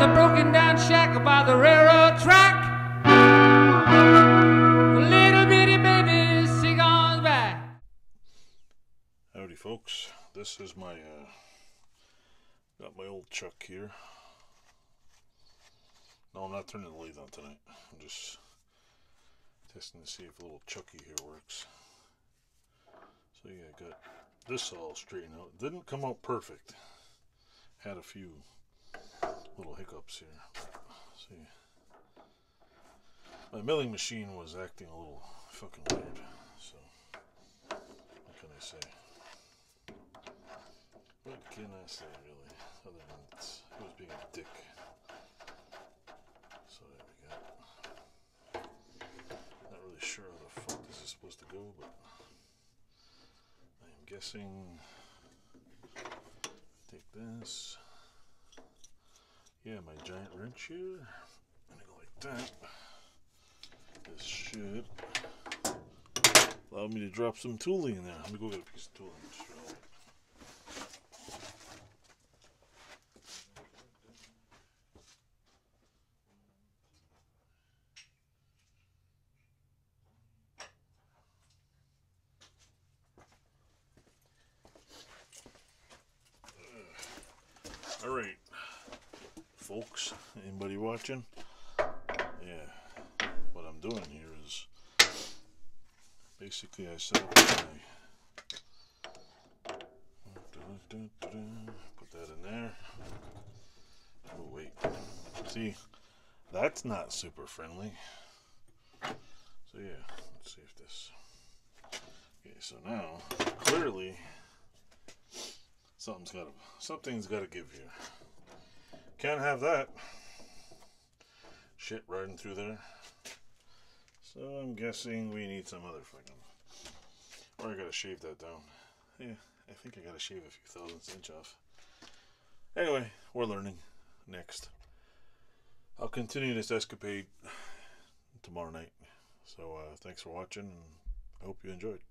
a broken down shack by the railroad track. Little bitty baby sing on back. Howdy folks, this is my got my old chuck here. No, I'm not turning the lathe on tonight. I'm just testing to see if a little chucky here works. So yeah, I got this all straightened out. It didn't come out perfect. Had a few little hiccups here. See, my milling machine was acting a little fucking weird. So what can I say? What can I say really? Other than it was being a dick. So there we go. Not really sure how the fuck this is supposed to go, but I'm guessing take this. Yeah, my giant wrench here. I'm gonna go like that. This should allow me to drop some tooling in there. Let me go get a piece of tooling. Alright, folks, anybody watching? Yeah, what I'm doing here is basically I set up my put that in there. Oh wait, see, that's not super friendly. So yeah, let's see if this. Okay, so now clearly something's gotta give here. Can't have that shit riding through there. So I'm guessing we need some other fucking, or I gotta shave that down. Yeah, I think I gotta shave a few thousandths inch off. Anyway, we're learning. Next, I'll continue this escapade tomorrow night. So thanks for watching, and I hope you enjoyed.